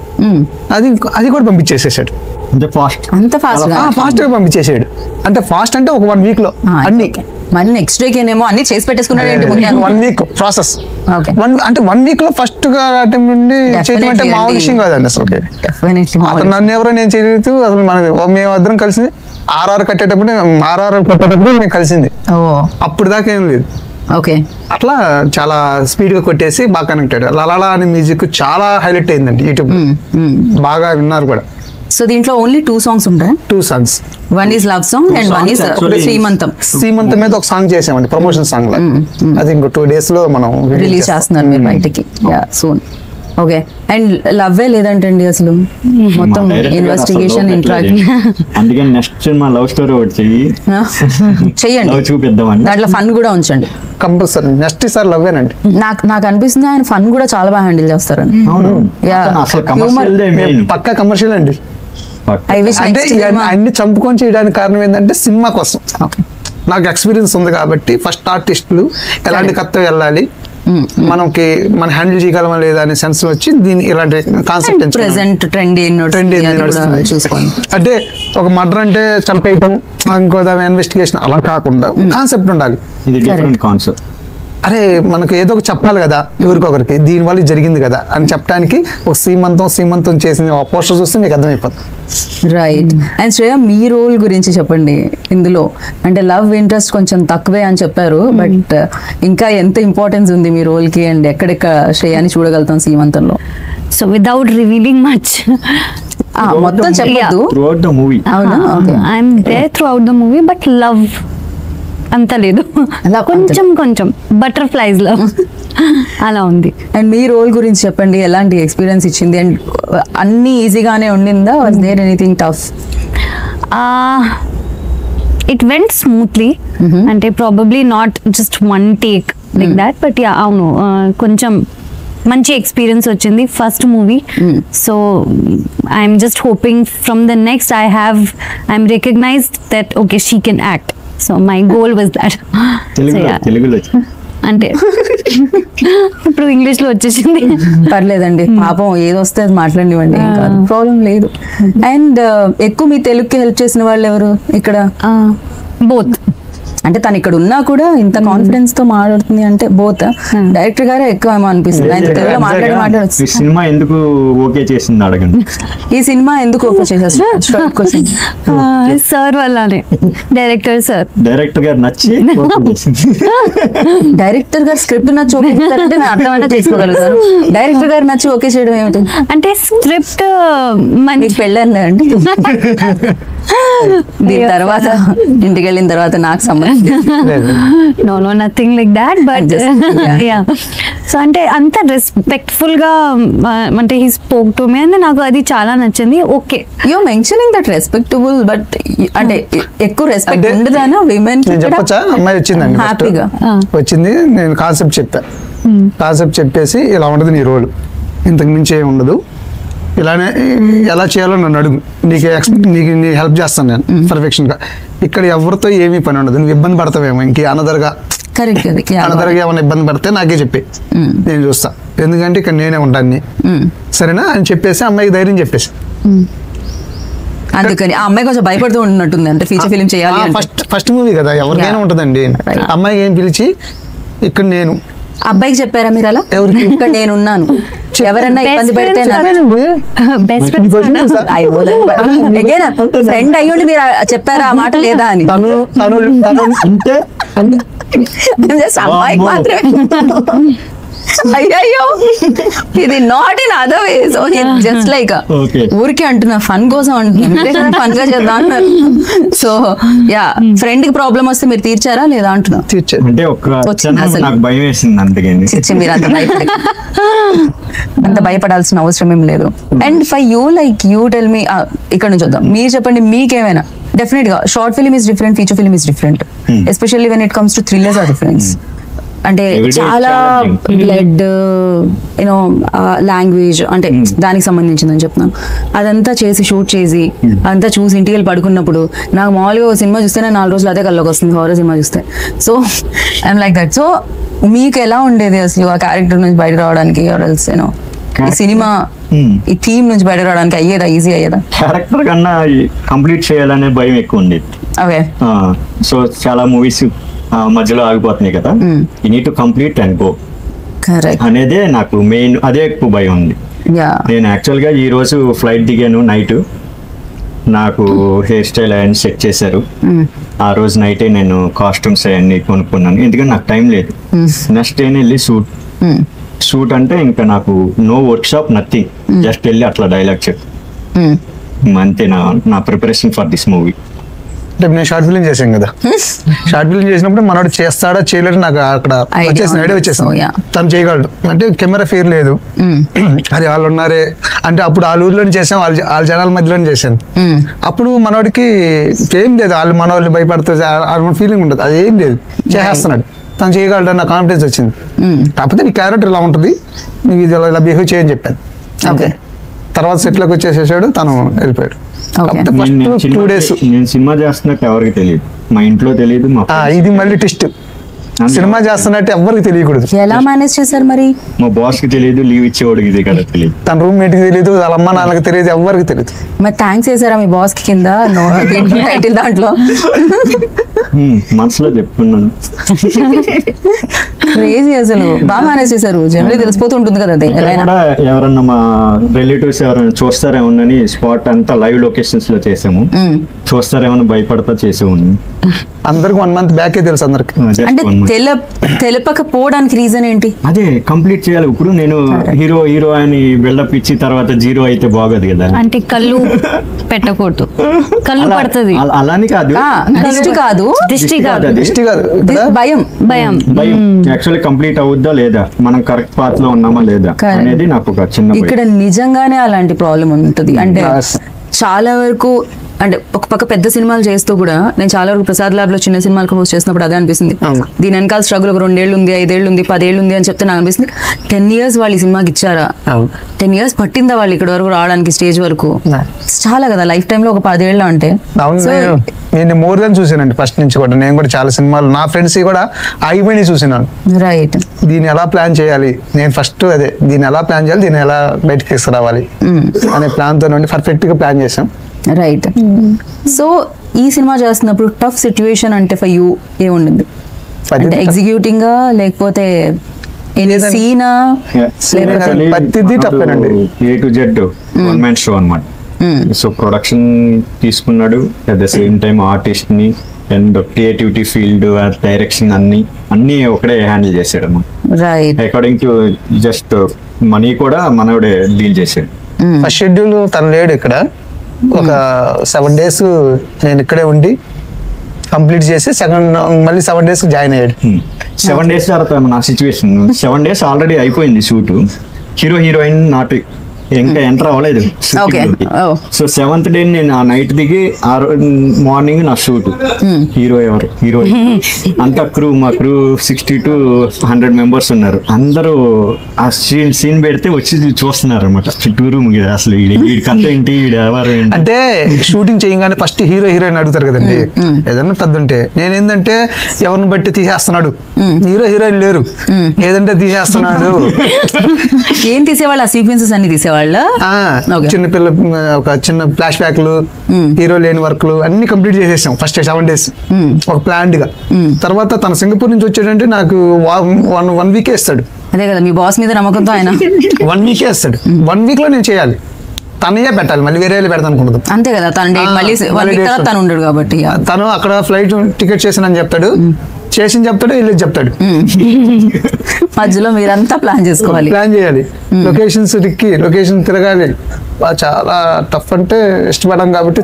అది కూడా పంపించేసేసాడు, అంత ఫాస్ట్ గా పంపించేసాడు. అంటే ఫాస్ట్ అంటే ఒక 1 week లో అన్ని, మళ్ళీ నెక్స్ట్ డేకేనేమో అన్ని చేసి పెట్టేసుకున్నాడు. 1 week ప్రాసెస్, అంటే 1 week లో ఫస్ట్ గా అటెంప్ట్ నుండి చేయడం అంటే మామూలు విషయం కాదండి అసలు. అతను నన్ను ఎవరో నేను చేయలేదు అసలు. మేము అందరం కలిసింది ఆర్ఆర్ కట్టేటప్పుడు నేను కలిసింది, అప్పుడు దాకా ఏం లేదు. ఓకే, అట్లా చాలా స్పీడ్ గా కొట్టేసి బాగా కనెక్ట్ అయ్యాడు. లలాలా అనే మ్యూజిక్ చాలా హైలైట్ అయిందండి యూట్యూబ్, బాగా విన్నారు కూడా. సో దీంట్లో ఓన్లీ 2 songs ఉంటాయి. 2 songs, one is love song and one is శ్రీమంతం మీద ఒక సాంగ్ చేసామండి, ప్రమోషన్ సాంగ్. అది ఇంకో 2 days లో మనం రిలీజ్ చేస్తున్నారు మీరు బయటకి సూన్. ఓకే. అండ్ లవ్వే లేదంటండి అసలు, మొత్తం మా director గారు ఇన్వెస్టిగేషన్ అసలు ఇంట్రాక్ట్. అందుకని నెక్స్ట్ సినిమా లవ్ స్టోరీ ఒకటి చెయ్యి, చెయ్యండి, లవ్ చూపిద్దామని. దాంట్లో ఫన్ కూడా ఉంచండి. కంపల్సరీ నెక్స్ట్ సార్ లవ్వేనండి. నాకు అనిపిస్తుంది ఆయన ఫన్ కూడా చాలా బాగా హ్యాండిల్ చేస్తారని. అవును, Yeah. అసలు Humor. Commercial main. పక్కా కమర్షియల్ అండి. I wish అంటే next cinema- అన్ని చంపుకొని చేయడానికి కారణం ఏంటంటే సినిమా కోసం. Okay. నాకు ఎక్స్పీరియన్స్ ఉంది కాబట్టి ఫస్ట్ ఆర్టిస్టులు ఎలాంటి కథతో వెళ్ళాలి, మనకి మన హ్యాండిల్ చేయగలమా లేదా అనే సెన్స్ వచ్చి దీని ఇలాంటి కాన్సెప్ట్ ప్రెసెంట్ ట్రెండ్ చూసుకోండి. అంటే ఒక మర్డర్ అంటే చంపేయటం, ఇంకో ఇన్వెస్టిగేషన్ అలా కాకుండా కాన్సెప్ట్ ఉండాలి. ఇది డిఫరెంట్ కాన్సెప్ట్. అరే మనకు ఏదో ఒక చెప్పాలి కదా ఎవరికొకరికి, దీనివల్ల ఇది జరిగింది కదా అని చెప్పడానికి ఒక సీమంతం చేసిన పోస్టర్ చూస్తే మీకు అర్థమైపోతుంది. రైట్. అండ్ శ్రేయ, మీ రోల్ గురించి చెప్పండి ఇందులో. అంటే లవ్ ఇంట్రెస్ట్ కొంచెం తక్కువే అని చెప్పారు, బట్ ఇంకా ఎంత ఇంపార్టెన్స్ ఉంది మీ రోల్ కి, అండ్ ఎక్కడెక్కడ శ్రేయాని చూడగలుగుతాం సీమంతంలో? సో వితౌట్ రివీలింగ్ మచ్, మొత్తం చెప్పొద్దు. Throughout the movie. అవునా? I'm there throughout the movie, but love అంత లేదు, Love కొంచెం బటర్ఫ్లైస్ లవ్ అలా ఉంది. అండ్ మీ రోల్ గురించి చెప్పండి, ఎలాంటి ఎక్స్పీరియన్స్ ఇచ్చింది, అండ్ అన్ని ఈజీగానే ఉండిందా, was there anything tough? It went smoothly, అంటే probably not just one take like that, but yeah అవును, కొంచెం మంచి ఎక్స్పీరియన్స్ వచ్చింది first movie. So I'm just hoping from the next I'm recognised that okay she can act. So my goal was that. తెలుగులో అంటే ఇప్పుడు English లో వచ్చేసింది. పర్లేదండి, పాపం ఏదొస్తే అది మాట్లాడివ్వండి, ప్రాబ్లం లేదు. అండ్ ఎక్కువ మీ తెలుగుకి హెల్ప్ చేసిన వాళ్ళు ఎవరు ఇక్కడ? బోత్, అంటే తను ఇక్కడ ఉన్నా కూడా ఇంత కాన్ఫిడెన్స్ తో మాట్లాడుతుంది అంటే బోత్. డైరెక్టర్ గారే ఎక్కువ ఏమో అనిపిస్తుంది, ఆయన తెలుగులో ఈ మాట్లాడచ్చు. సినిమా ఎందుకు ఓకే చేసింది అడగండి. ఈ సినిమా ఎందుకు ఓకే చేసేస్తారు? సార్ వల్లనే, డైరెక్టర్ సార్. డైరెక్టర్ గారు నచ్చి okay చేసింది. డైరెక్టర్ గారు స్క్రిప్ట్ నచ్చి ఓకే చేస్తారంటే నేను అర్థమంటే చేసుకోగలుగుతాను. డైరెక్టర్ గారు నచ్చి ఓకే చేయడం ఏమిటి? అంటే స్క్రిప్ట్ మీకు పెళ్ళండి అండి, దీని తర్వాత ఇంటికి వెళ్ళిన తర్వాత నాకు సంబంధం no nothing like that, but yeah. So అంటే అంత రెస్పెక్ట్ఫుల్ గా అంటే హీ స్పోక్ టు మీ, అంటే నాకు అది చాలా నచ్చింది. Okay, you mentioning that respectable, but అంటే ఎక్కువ రెస్పెక్ట్ అంటే ఉండదానా విమెన్? నేను చెప్పొచ్చా? అమ్మాయి వచ్చిందండి, first. హ్యాపీగా వచ్చింది, నేను కాన్సెప్ట్ చెప్పేసి ఇలా ఉండదు నీ రోల్, ఇంతకు మించి ఏమి ఉండదు, ఇలానే ఎలా చేయాలో నన్ను అడుగు, నీకు హెల్ప్ చేస్తాను నేను పర్ఫెక్షన్ గా. ఇక్కడ ఎవరితో ఏమీ పని ఉండదు, నువ్వు ఇబ్బంది పడతావేమో ఇంక అనదరగా ఏమైనా ఇబ్బంది పడితే నాకే చెప్పి నేను చూస్తా, ఎందుకంటే ఇక్కడ నేనే ఉంటాను, సరేనా అని చెప్పేసి అమ్మాయికి ధైర్యం చెప్పేసి. అందుకని ఆ అమ్మాయి కొంచెం భయపడుతూ ఉన్నట్టుంది, అంటే ఫీచర్ ఫిల్మ్ చేయాలి. ఫస్ట్ మూవీ కదా, ఎవరికైనా ఉంటుందండి. అమ్మాయికి ఏం పిలిచి ఇక్కడ నేను అబ్బాయికి చెప్పారా మీరు అలా? ఎవరికి? ఇక్కడ నేనున్నాను, ఎవరన్నా ఇబ్బంది పెడితే బెస్ట్ ఫ్రెండ్ అయ్యుండి మీరు చెప్పారా ఆ మాట లేదా అని? అంటే అమ్మాయికి మాత్రమే. అయ్యో, ఇది not in other way. So just like ఊరికే అంటున్నా, ఫన్ కోసం అంటున్నా, ఫన్ గా చేద్దాం అన్నారు. సో యా, ఫ్రెండ్ కి ప్రాబ్లం వస్తే మీరు తీర్చారా లేదా అంటున్నా? అంటే నాకు భయం వేసింది, అందుకని మీరు అంత భయపడాల్సిన అవసరం ఏం లేదు. And for you like you tell me, ఇక్కడ నుంచి వద్దాం, మీరు చెప్పండి మీకేమైనా. డెఫినెట్ గా short film is different, feature film is different, especially when it comes to thrillers or difference. అంటే చాలా బ్లడ్ యూనో లాంగ్వేజ్ అంటే దానికి సంబంధించిందని చెప్తున్నాను. అదంతా చేసి షూట్ చేసి అంతా చూసి ఇంటికి వెళ్ళి పడుకున్నప్పుడు నాకు మామూలుగా ఒక సినిమా చూస్తే 4 రోజులు అదే కల్లోకి వస్తుంది, హారర్ సినిమా చూస్తే. So I'm like that. So మీకు ఎలా ఉండేది అసలు ఆ క్యారెక్టర్ నుంచి బయట రావడానికి, యూనో ఈ సినిమా ఈ థీమ్ నుంచి బయట రావడానికి అయ్యేదా, ఈజీ అయ్యేదా? క్యారెక్టర్ కన్నా కంప్లీట్ చేయాలనే భయం ఎక్కువ ఉండేది. ఓకే. సో చాలా మూవీస్ మధ్యలో ఆగిపోతున్నాయి కదా, you need to complete and go అనేదే నాకు మెయిన్, అదే ఎక్కువ భయం ఉంది. నేను యాక్చువల్ గా ఈ రోజు ఫ్లైట్ దిగాను నైట్, నాకు హెయిర్ స్టైల్ అవన్నీ సెట్ చేశారు. ఆ రోజు నైటే నేను కాస్ట్యూమ్స్ అవన్నీ కొనుక్కున్నాను, ఎందుకంటే నాకు టైం లేదు. నెక్స్ట్ డే వెళ్ళి షూట్ అంటే ఇంకా నాకు no workshop, nothing, just వెళ్ళి అట్లా డైలాగ్ చెప్పు, అంతే నా ప్రిపరేషన్ ఫర్ దిస్ మూవీ. అంటే నేను షార్ట్ ఫిల్మ్ చేశాను కదా, షార్ట్ ఫిల్మ్ చేసినప్పుడు మనోడు చేస్తాడా చేయలేడు నాకు అక్కడ వచ్చేసింది, ఐడియా వచ్చేసింది. తను చేయగలడు అంటే కెమెరా ఫేర్ లేదు, అది వాళ్ళు ఉన్నారే అంటే అప్పుడు వాళ్ళ ఊర్లోనే చేసాం, వాళ్ళ జనాల మధ్యలోనే చేశాను. అప్పుడు మనోడికి ఏం లేదు, వాళ్ళు మనోళ్ళు భయపడుతుంది ఫీలింగ్ ఉంటుంది, అది ఏం లేదు, చేసేస్తున్నాడు, తను చేయగలడు నా కాన్ఫిడెన్స్ వచ్చింది. కాకపోతే నీ క్యారెక్టర్ ఇలా ఉంటుంది, నీకు ఇది ఇలా బిహేవ్ చేయని చెప్పాను. ఓకే, తర్వాత సెట్లోకి వచ్చేసేసాడు, తను వెళ్ళిపోయాడు. ఫస్ట్ 2 days నేను సినిమా చేస్తున్నట్టు ఎవరికి తెలియదు, మా ఇంట్లో తెలియదు. ఇది మళ్ళీ ట్విస్ట్, సినిమా చేస్తున్నట్టు ఎవరికి తెలియకూడదు. ఎలా మేనేజ్ చేశారు మరి? మా బాస్ కి తెలియదు, లీవ్ ఇచ్చేవాడికి ఇది కదా తెలియదు, తన రూమ్మేట్ కి తెలియదు, వాళ్ళ అమ్మ నాన్నకి తెలియదు, ఎవరికి తెలియదు. మరి థ్యాంక్స్ చేశారా మీ బాస్ కి కింద టైటిల్ దాంట్లో? మనసులో చెప్పుకున్నాను. క్రేజీ అసలు, బాగా మేనేజ్ చేశారు. జనరల్లీ తెలిసిపోతుంటుంది కదా అది. ఎవరన్నా మా రిలేటివ్స్ ఎవరైనా చూస్తారేమోనని స్పాట్ అంతా లైవ్ లొకేషన్స్ లో చేసాము, చూస్తారేమో భయపడతా చేసేవాడిని. అందరికి 1 month బ్యాకే తెలుసు అందరికి. అంటే తెలపకపోవడానికి రీజన్ ఏంటి? అదే కంప్లీట్ చేయాలి. ఇప్పుడు నేను హీరో అని బిల్డప్ ఇచ్చి తర్వాత 0 అయితే బాగోదు కదా. అంటే కళ్ళు పెట్టకూడదు, కళ్ళు పడుతుంది. అలాని కాదు, దిష్టి కాదు, భయం. యాక్చువల్లీ కంప్లీట్ అవుద్దా లేదా, మనం కరెక్ట్ పాత్ లో ఉన్నామా లేదా అనేది నాకు ఒక చిన్న. ఇక్కడ నిజంగానే అలాంటి ప్రాబ్లం ఉంటుంది. అంటే చాలా వరకు అంటే ఒక పక్క పెద్ద సినిమాలు చేస్తూ కూడా నేను చాలా వరకు ప్రసాద్ ల్యాబ్ లో చిన్న సినిమాలు హోస్ట్ చేసినప్పుడు అదే అనిపిస్తుంది. దీని వెనకాల స్ట్రగుల్ ఒక 2 ఏళ్ళు ఉంది, 5 ఏళ్ళు ఉంది, 10 ఏళ్ళు ఉంది అని చెప్తే నాకు అనిపిస్తుంది 10 years వాళ్ళు ఈ సినిమాకి ఇచ్చారా, 10 years పట్టిందా వాళ్ళు ఇక్కడ వరకు రావడానికి, స్టేజ్ వరకు. చాలా కదా లైఫ్ టైమ్ లో ఒక 10 ఏళ్ళు అంటే. నేను మోర్ దాన్ చూసానండి ఫస్ట్ నుంచి కూడా. నేను కూడా చాలా సినిమాలు నా ఫ్రెండ్స్ కూడా ఆగిపోయి చూసినాను. రైట్, దీన్ని ఎలా ప్లాన్ చేయాలి, నేను ఫస్ట్ అదే దీన్ని ఎలా ప్లాన్ చేయాలి, దీన్ని ఎలా బయటకు తీసుకురావాలి అనే ప్లాన్ తో పర్ఫెక్ట్ గా ప్లాన్ చేసాం. రైట్. సో ఈ సినిమా చేస్తున్నప్పుడు టఫ్ సిచ్యువేషన్ అంటే ఫర్ యూ ఏముండింది? అంటే ఎగ్జిక్యూటింగ్ లేకపోతే సీనా? ప్రతిదీ తప్పేనండి. A to Z one man show అన్నమాట. సో ప్రొడక్షన్ తీసుకున్నాడు, at the same time artist ని అండ్ క్రియేటివిటీ ఫీల్డ్, డైరెక్షన్ అన్ని ఒకడే హ్యాండిల్ చేశాడు అన్నమాట. Right. According to just money కూడా మనోడే డీల్ చేశాడు. ఫస్ట్ షెడ్యూల్ తను లేడు ఇక్కడ, ఒక 7 days నేను ఇక్కడే ఉండి కంప్లీట్ చేసి మళ్ళీ 7 days జాయిన్ అయ్యాడు. 7 days తర్వాత నా సిచ్యువేషన్ 7 days ఆల్రెడీ అయిపోయింది షూట్, హీరోయిన్ నాట్ ఇంకా ఎంటర్ అవ్వలేదు. సో 7th day నేను ఆ నైట్ దిగి మార్నింగ్ నా షూట్. హీరో అంతా మా క్రూ 60 to 100 members ఉన్నారు. అందరూ ఆ సీన్ పెడితే వచ్చి చూస్తున్నారు అనమాట చుట్టూరు. అసలు కథ ఏంటి, ఎవరు ఏంటి అంటే షూటింగ్ చేయగానే ఫస్ట్ హీరోయిన్ అడుగుతారు కదండి ఏదన్నా పెద్ద ఉంటే. నేనేందంటే ఎవరిని బట్టి తీసేస్తున్నాడు, హీరోయిన్ లేరు, ఏదంటే తీసేస్తున్నాడు. ఏం తీసేవాళ్ళు? ఆ సీక్వెన్సెస్ అన్ని తీసేవాళ్ళు. చిన్న పిల్ల ఒక చిన్న ఫ్లాష్ బ్యాక్లు, హీరో లేని వర్క్లు అన్ని కంప్లీట్ చేసేసాం ఫస్ట్ 7 days ఒక ప్లాన్డ్ గా. తర్వాత తన సింగపూర్ నుంచి వచ్చాడంటే నాకు 1 week ఇస్తాడు. అదే కదా మీ బాస్ మీద నమ్మకంతో ఆయన 1 week ఇస్తాడు. 1 week లో నేను చేయాలి, తనయే పెట్టాలి, మళ్ళీ వేరే పెడతాను అనుకుంటుంది. అంతే కదా, తన డేట్ మళ్ళీ 1 week తర్వాత తను ఉండడు కాబట్టి. తను అక్కడ ఫ్లైట్ టికెట్ చేసానని చెప్తాడు, చేసి చెప్తాడు, వెళ్ళి చెప్తాడు. మధ్యలో మీరంతా ప్లాన్ చేసుకోవాలి, ప్లాన్ చేయాలి, లొకేషన్ తిరగాలి. చాలా టఫ్, అంటే ఇష్టపడడం కాబట్టి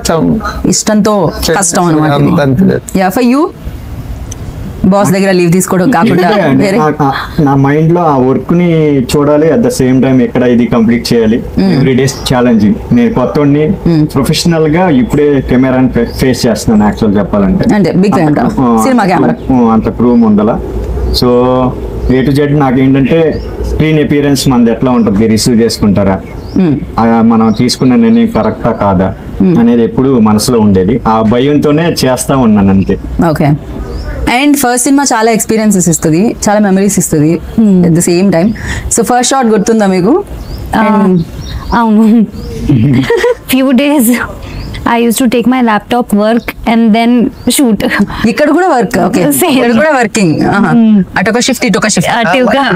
ఇష్టంతో కష్టం అనమాట. యా, ఫర్ యూ బాస్ దగ్గర లీవ్ తీసుకోవడం కాకుండా నా మైండ్ లో ఆ వర్క్ ని చూడాలి, అట్ ద సేమ్ టైం ఎక్కడ ఇది కంప్లీట్ చేయాలి. Every days challenging. నేను కొత్తని ప్రొఫెషనల్ గా ఇప్పుడే కెమెరాని ఫేస్ చేస్తున్నాను యాక్చువల్ చెప్పాలంటే. అంటే బిగ్ కెమెరా, సినిమా కెమెరా అంత క్రూ ముందల. సో A to Z నాకేంటంటే స్క్రీన్ అపియరెన్స్ మనది ఎట్లా ఉంటుంది, రిసీవ్ చేసుకుంటారా, మనం తీసుకున్న నిర్ణయం కరెక్టా కాదా అనేది ఎప్పుడు మనసులో ఉండేది. ఆ భయంతోనే చేస్తా ఉన్నాను అంతే. ఓకే. అండ్ ఫస్ట్ సినిమా చాలా ఎక్స్పీరియన్సెస్ ఇస్తుంది, చాలా మెమరీస్ ఇస్తుంది at the same time. So first shot గుర్తుందా మీకు? అవును, few days I used to take my laptop, work and then shoot. ఇక్కడ కూడా వర్క్. ఓకే, ఇక్కడ కూడా వర్కింగ్. అటొక షిఫ్ట్ ఇటొక షిఫ్ట్.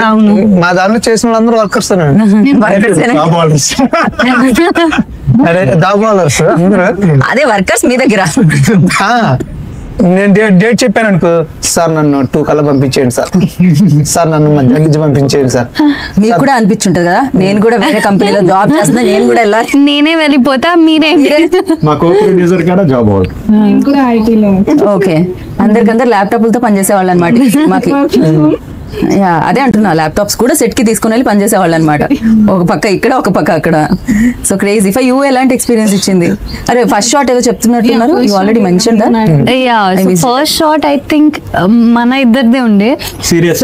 అవును, మా దాంట్లో చేసిన వాళ్ళందరూ వర్కర్స్. అదే వర్కర్స్ మీ దగ్గర నేను డేట్ చెప్పాను అనుకో, సార్ నన్ను 2 కల్లా పంపించేయండి సార్, సార్ నన్ను మధ్యాహ్నం నుంచి పంపించేయండి సార్. మీకు కూడా అనిపించుంటది కదా, నేను కూడా వేరే కంపెనీలో జాబ్ చేస్తున్నా, నేను కూడా వెళ్ళాలి. నేనే వెళ్ళిపోతా, మీరే మా కో ప్రొడ్యూసర్ కూడా జాబ్ అవుతుంది. నేను కూడా ఐటీలో. ఓకే, అందరికందరు ల్యాప్టాప్లతో పనిచేసేవాళ్ళు అనమాట మాకి. యా, అదే అంటున్నా, ల్యాప్టాప్స్ కూడా సెట్ కి తీసుకుని వెళ్ళి పనిచేసేవాళ్ళు అనమాట, ఒక పక్క ఇక్కడ ఒక పక్క అక్కడ. So crazy. ఫర్ యూ ఎలాంటి ఎక్స్పీరియన్స్ ఇచ్చింది? అరే ఫస్ట్ షాట్ ఏదో చెప్తున్నట్టున్నారు, you already mention that. First shot I think మన ఇద్దరిదే ఉండే. సీరియస్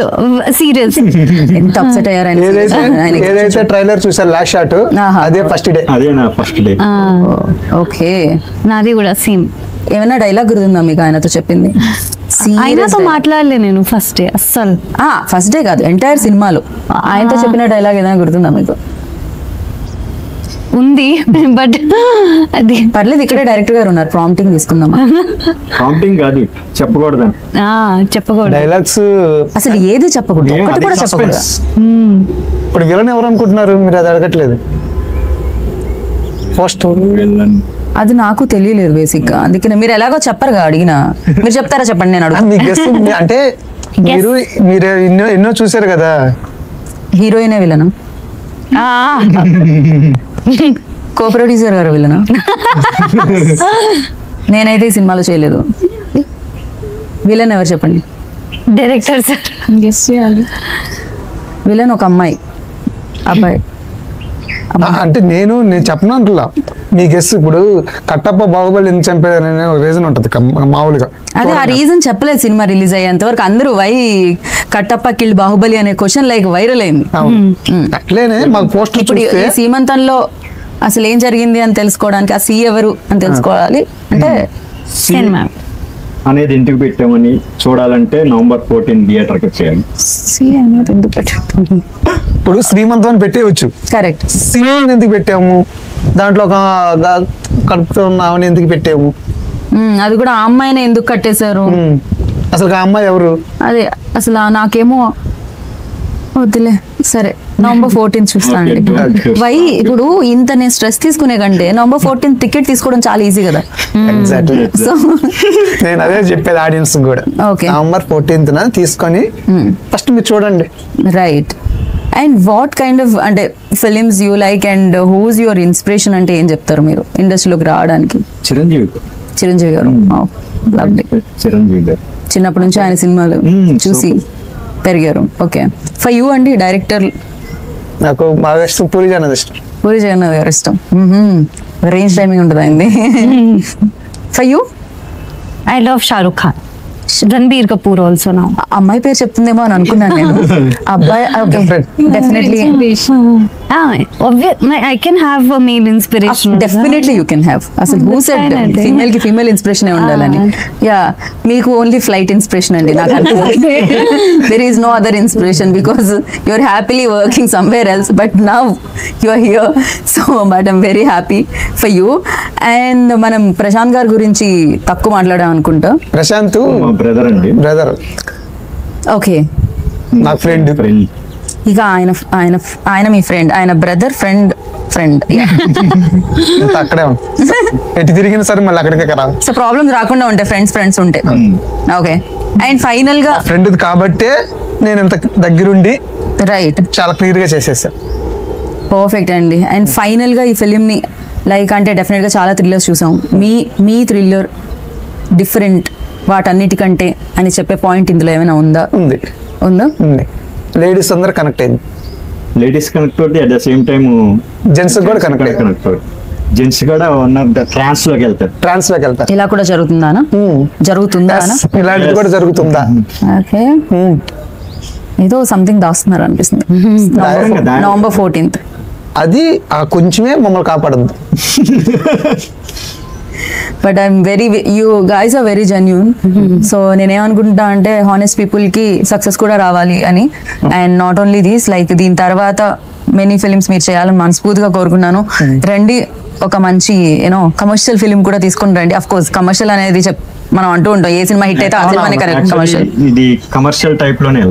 సీరియస్ ఎంత అప్సెట్ అయ్యారు ఆయన. ఏదైతే ట్రైలర్ చూసారు లాస్ట్ షాట్, అదే ఫస్ట్ డే. అదే నా ఫస్ట్ డే. ఓకే, నాది కూడా సేమ్. ఏమైనా డైలాగ్ గుర్తుందా మీకు ఆయనతో చెప్పింది? ఆయనతో మాట్లాడలే నేను ఫస్ట్ డే అస్సలు. ఫస్ట్ డే కాదు, ఎంటైర్ సినిమాలో ఆయనతో చెప్పిన డైలాగ్ ఏదైనా గుర్తుందా మీకు? ఉంది బట్ అది పర్లేదు, ఇక్కడే డైరెక్టర్ గారు ఉన్నారు, ప్రాంప్టింగ్ తీసుకుందాం. కాంపింగ్ కాదు, చెప్పకూడదు. చెప్పకూడదు డైలాగ్స్ అసలు ఏది చెప్పకూడదు, ఒక్కటి కూడా చెప్పకూడదు. ఇప్పుడు విలన్ ఎవరు అనుకుంటున్నారు మీరు? అది అడగట్లేదు. ఫస్ట్ అది నాకు తెలియలేదు బేసిక్ గా, అందుకనే మీరు ఎలాగో చెప్పరుగా, అడిగినా మీరు చెప్తారా చెప్పండి, నేను అడుగు. మీ గెస్ అంటే మీరు ఎన్నో చూసారు కదా. హీరోయినే విలనా? కో ప్రొడ్యూసర్ గారు విలనా? నేనైతే ఈ సినిమాలో చేయలేదు. విలన్ ఎవరు చెప్పండి? డైరెక్టర్ సార్ గెస్ చేయాలి. విలన్ ఒక అమ్మాయి, అబ్బాయి. అంటే నేను చెప్పను అంటున్నా, మీ గెస్. ఇప్పుడు కట్టప్ప బాహుబలి ఎందుకు చంపారనే రీజన్ ఉంటది మామూలుగా. అదే ఆ రీజన్ చెప్పలేదు సినిమా రిలీజ్ అయ్యేంత వరకు. అందరూ వై కట్టప్ప కిల్ బాహుబలి అనే క్వశ్చన్ లైక్ వైరల్ అయింది. అట్లేనే మాకు పోస్టర్ ఇప్పుడు ఈ సీమంతంలో అసలు ఏం జరిగింది అని తెలుసుకోవడానికి, ఆ సీ ఎవరు అని తెలుసుకోవాలి అంటే సినిమా అనేది ఎందుకు పెట్టామని చూడాలంటే November 14 థియేటర్ కి వచ్చేయాలి. సీ అనేది ఎందుకు పెట్టారు? ఇప్పుడు శ్రీమంతం అని పెట్టేయచ్చు. కరెక్ట్. సీ ఎందుకు పెట్టాము? దాంట్లో ఒక కడుపుతో ఉన్నామని ఎందుకు పెట్టాము? అది కూడా ఆ అమ్మాయిని ఎందుకు కట్టేశారు? అసలు ఆ అమ్మాయి ఎవరు? అదే అసలు నాకేమో వద్దులే, సరే November 14 చూస్తానండి. వై ఇప్పుడు ఇంత నేను స్ట్రెస్ తీసుకునే కంటే November 14 టికెట్ తీసుకోవడం చాలా ఈజీ కదా. ఎగ్జాక్ట్లీ. సో నేను అదే చెప్పేది ఆడియన్స్ కూడా. Okay. November 14th తీసుకొని ఫస్ట్ మీరు చూడండి. Right. And what kind of అంటే films you like and who's your inspiration అంటే ఏం చెప్తారు మీరు ఇండస్ట్రీలోకి రావడానికి? చిరంజీవి గారు. చిరంజీవి గారు చిన్నప్పటి నుంచి ఆయన సినిమాలు చూసి పెరిగారు. ఓకే. ఫర్ యూ అండి డైరెక్టర్? నాకు బాగా ఇష్టం పూరి జగన్నాథ్ ఇష్టం. పూరి జగన్నాథ్ గారు ఇష్టం. రేంజ్ టైమింగ్ ఉంటుంది అయింది. For you? I love Shahrukh Khan, Ranbir Kapoor also. నా అమ్మాయి పేరు చెప్తుందేమో అని అనుకున్నాను నేను. అబ్బాయి definitely I can have a male inspiration. Definitely you can have. అసలు హూ సెడ్ ఫీమేల్ కి ఫీమేల్ ఇన్స్పిరేషన్ ఉండాలని? యా, మీకు ఓన్లీ ఫ్లైట్ ఇన్స్పిరేషన్ అండి. నాకు there is no other inspiration because you are happily working somewhere else but now you are here. So but I'm very happy for you. And మనం ప్రశాంత్ గారి గురించి తక్కువ మాట్లాడాం అనుకుంటా. ప్రశాంత్ మా బ్రదర్ అండి. బ్రదర్. ఓకే, నా ఫ్రెండ్. ఇక ఆయన మీ ఫ్రెండ్, ఆయన బ్రదర్ ఫ్రెండ్. అక్కడే ఎటు తిరిగిన సరే మళ్ళీ అక్కడికే రా. సో ప్రాబ్లమ్స్ రాకుండా ఉంటాయి ఫ్రెండ్స్ ఉంటే. ఓకే. అండ్ ఫైనల్ గా ఫ్రెండ్ కాబట్టే నేను ఇంత దగ్గరుండి రైట్ చాలా క్లియర్ గా చేసేసాను. పర్ఫెక్ట్ అండి. అండ్ ఫైనల్ గా ఈ ఫిలిం ని లైక్ అంటే డెఫినెట్ గా చాలా థ్రిల్లర్స్ చూసాం. మీ థ్రిల్లర్ డిఫరెంట్ వాటన్నిటికంటే అని చెప్పే పాయింట్ ఇందులో ఏమైనా ఉందా? ఉంది. లేడీస్ అందరు కనెక్ట్ అయింది. లేడీస్ కనెక్ట్ అవుతుంది, at the same time gents కూడా కనెక్ట్ అవుతుంది. జెంట్స్ కూడా వన్ ఆఫ్ ద ట్రాన్స్ లోకి వెళ్తారు. ఇలా కూడా జరుగుతుందా? ఇలాంటిది కూడా జరుగుతుందా? ఓకే. ఏదో సంథింగ్ దాస్తున్నారు అనిపిస్తుంది. November 14th అది కొంచెమే మమ్మల్ని కాపాడద్దు. But I'm very, you guys are very genuine. So నేనేమనుకుంటా అంటే హానెస్ట్ పీపుల్ కి సక్సెస్ కూడా రావాలి అని. And not only these, like దీని తర్వాత మెనీ ఫిలిమ్స్ మీరు చేయాలని మనస్ఫూర్తిగా కోరుకున్నాను. రండి, ఒక మంచి కమర్షియల్ ఫిలిం కూడా తీసుకుని రండి. అఫ్ కోర్స్ కమర్షియల్ అనేది మనం అంటూ ఉంటాం, ఏ సినిమా హిట్ అయితే ఆ సినిమానే కమర్షియల్. ఇది కమర్షియల్ టైప్ లోనే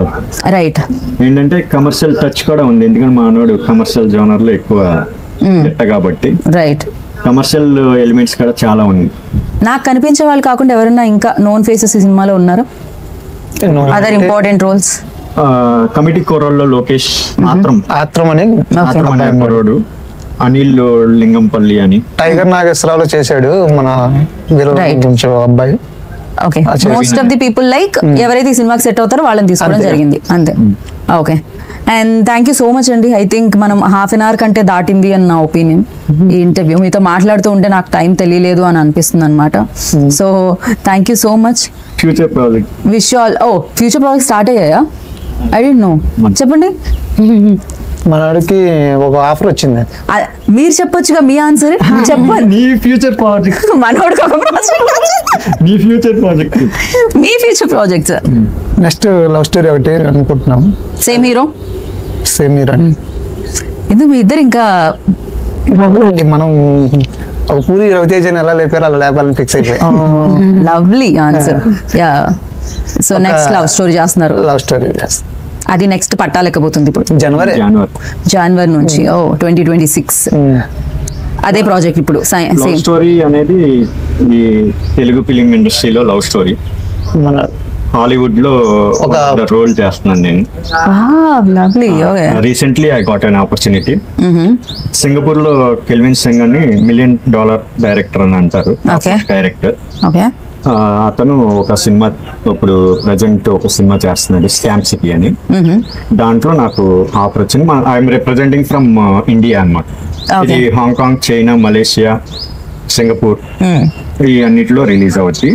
రైట్. ఏంటంటే కమర్షియల్ టచ్ కూడా ఉంది, ఎందుకంటే మా నోడు కమర్షియల్ జోనర్ లో ఎక్కువ కాబట్టి. రైట్. కమర్షియల్ ఎలిమెంట్స్ కూడా చాలా ఉన్నాయి. నాకు కనిపించే వాళ్ళు కాకుండా ఎవరైనా ఇంకా నోన్ ఫేసెస్ ఈ సినిమాలో ఉన్నారా? Other important roles? కమిటీ కోరల్లో లోకేష్ ఆత్రం అని అనే కుర్రోడు, అనిల్ లింగంపల్లి అని. టైగర్ నాగేశ్వరరావు చేశాడు మన Right. గురించి అబ్బాయి. Okay, most of the people like ఎవరైతే ఈ సినిమాకి సెట్ అవుతారో వాళ్ళని తీసుకోవడం అంతే. జరిగింది అంతే. Okay, and thank you so much అండి. ఐ థింక్ మనం హాఫ్ అన్ అవర్ కంటే దాటింది అని నా ఒపీనియన్. ఈ ఇంటర్వ్యూ మీతో మాట్లాడుతూ ఉంటే నాకు టైం తెలియలేదు అని అనిపిస్తుంది అనమాట. So thank you so much. Future project wish all. ఓ, ఫ్యూచర్ ప్రాజెక్ట్ స్టార్ట్ అయ్యాయా? ఐ డోంట్ నో, చెప్పండి. మనకి ఒక ఆఫర్ వచ్చింది. మీరు చెప్పొచ్చుగా మీ ఆన్సర్ చెప్పండి. నీ ఫ్యూచర్ ప్రాజెక్ట్, మనోడికి ఒక ప్రాజెక్ట్, నీ ఫ్యూచర్ ప్రాజెక్ట్, మీ future projects. Next love story ఒకటి అనుకుంటున్నాం. Same hero, same hero. ఎందుకు మీ ఇద్దరు ఇంకా మనం ఒక పూరి రవితేజని ఎలా లేపారో అలా లేపాలని ఫిక్స్ అయిపోయి lovely answer. Yeah, so next love story చేస్తున్నారు. లవ్ స్టోరీ అది నెక్స్ట్ పట్టాలెక్కబోతుంది ఇప్పుడు జనవరి. జనవరి నుంచి. ఓ 2026 అదే ప్రాజెక్ట్ ఇప్పుడు. లవ్ స్టోరీ అనేది ఈ తెలుగు ఫిలిం ఇండస్ట్రీలో లవ్ స్టోరీ. మన హాలీవుడ్ లో ఒక రోల్ చేస్తున్నాను నేను. Lovely. Okay, recently I got an opportunity. Singapore లో కెల్విన్ సింగ్ అని $1 million డైరెక్టర్ అని అంటారు. Okay. డైరెక్టర్ ఓకే, అతను ఒక సినిమా ఇప్పుడు ప్రజెంట్ ఒక సినిమా చేస్తున్నాడు, స్కామ్ సిటీ అని. దాంట్లో నాకు ఆఫర్ వచ్చింది. ఐఎమ్ రిప్రజెంటింగ్ ఫ్రమ్ ఇండియా అన్నమాట. ఇది హాంకాంగ్, చైనా, మలేషియా, సింగపూర్ ఈ అన్నిటిలో రిలీజ్ అవుతుంది.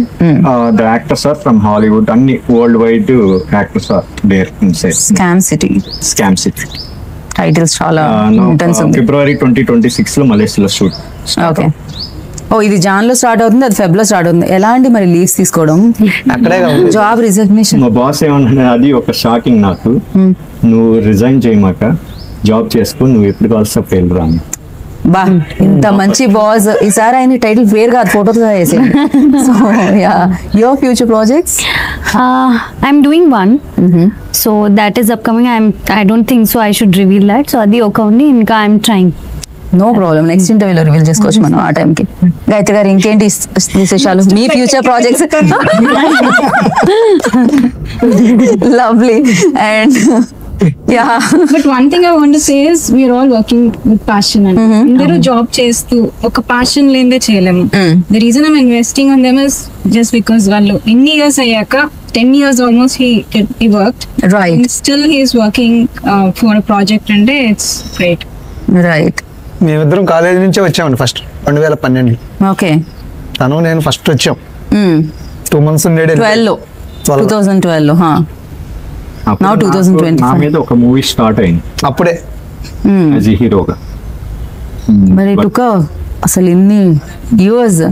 The actors are from Hollywood, అన్ని worldwide actors are there inside Scam City. Scam City titles చాలా ఇంటెన్స్ ఉంది. ఫిబ్రవరి 2026 లో మలేషియాలో షూట్. ఓకే, ఓ ఇది జాన్ లో స్టార్ట్ అవుతుంది, అది ఫెబ్ లో స్టార్ట్ అవుతుంది. ఎలా అండి మరి లీవ్స్ తీసుకోవడం? అక్కడే జాబ్ రిజగ్నేషన్. మా బాస్ ఏమన్నా, అది ఒక షాకింగ్ నాకు. నువ్వు రిజైన్ చేయమాక, జాబ్ చేసుకో, నువ్వు ఎప్పుడు కలిసి అప్పుడు వెళ్ళరా అని. బా, ఇంత మంచి బాస్. ఈసారి ఆయన టైటిల్ పేరు కాదు, ఫోటోతో వేసేయండి. So yeah, your future projects? I'm doing one. So that is upcoming. I don't think so I should reveal that. So adi oka undi inka I'm trying. No problem, next ఇంటర్వ్యూలో reveal చేసుకోవచ్చు మనం ఆ టైంకి. గాయత్రి గారు, ఇంకేంటి విశేషాలు మీ future projects? Lovely. And yeah, but one thing I want to say is we're all working with passion అండి. అందరూ జాబ్ చేస్తూ ఒక ప్యాషన్ లేదే చేయలేము. The reason I'm investing on them is just because వాళ్ళు ఎన్ని ఇయర్స్ అయ్యాక 10 years almost he worked, right, and still he is working for a project and it's great. Right. మేమిద్దరం కాలేజ్ నుంచే వచ్చామండి ఫస్ట్ 2012. ఓకే, తను నేను ఫస్ట్ వచ్చాం. 2 months ఉండేది 2012 హా. Now 2025. నా మీద ఒక మూవీ స్టార్ట్ అయింది అప్పుడే యాజ్ ఏ హీరోగా. మరి టుక అసలు ఇన్ని ఇయర్స్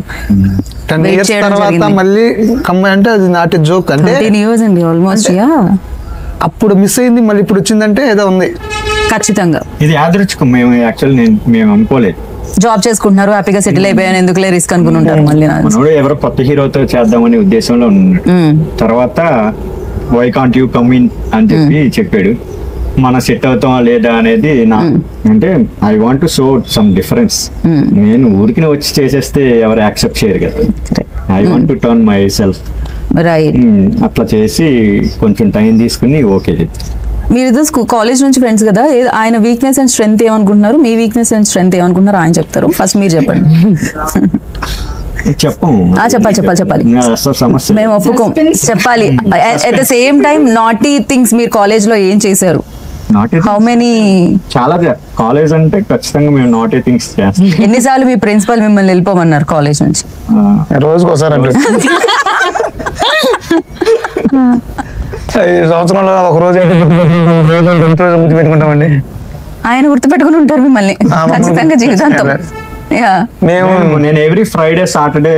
10 Wait years చేయడం తర్వాత జరిగింది. మళ్ళీ కమ్మ అంటే అది నాటి జోక్. అంటే 13 years అండి ఆల్మోస్ట్. యా, అప్పుడు మిస్ అయింది, మళ్ళీ ఇప్పుడు వచ్చిందంటే ఏదో ఉంది. ఖచ్చితంగా. ఇది యాదృచ్ఛికం. మేము యాక్చువల్లీ మేము అనుకోలేదు. జాబ్ చేసుకుంటున్నారు, హ్యాపీగా సెటిల్ అయిపోయాను, ఎందుకులే రిస్క్ అనుకుని ఉంటారు మళ్ళీ. మనోడు ఎవరో కొత్త హీరోతో చేద్దామనే ఉద్దేశంలో ఉన్నాడు. తర్వాత why can't you come in అని చెప్పాడు. మన సెట్ అవుతామా లేదా అనేది నా, అంటే I want to show some difference. నేను ఊరికి వచ్చి చేసేస్తే ఎవరు యాక్సెప్ట్ చేయరు కదా. I want to turn myself. Right. అట్లా చేసి కొంచెం టైం తీసుకుని ఓకే. మీరు కాలేజ్ నుంచి ఫ్రెండ్స్ కదా, ఆయన వీక్నెస్ అండ్ స్ట్రెంత్ ఏమనుకుంటున్నారు, మీ వీక్నెస్ అండ్ స్ట్రెంత్ ఏమనుకుంటున్నారు ఆయన చెప్తారు. ఫస్ట్ మీరు చెప్పండి. చెప్పాలి. సమస్య మేము ఒప్పుకోం, చెప్పాలి. At the same time naughty things మీరు కాలేజ్ లో ఏం చేశారు? How many? చాలా కాలేజ్ అంటే ఖచ్చితంగా మేము నాటీ థింగ్స్ చేస్తాం. ఎన్నిసార్లు మీ ప్రిన్సిపల్ మిమ్మల్ని వెళ్ళిపోమన్నారు కాలేజ్ నుంచి? రోజుకోసారి అంటే ఈ సంవత్సరంలో ఒక రోజు 2 రోజులు ముద్దు పెట్టుకుంటామండి. ఆయన గుర్తుపెట్టుకుని ఉంటారు మిమ్మల్ని ఖచ్చితంగా జీవితాంతం. నేను every Friday, Saturday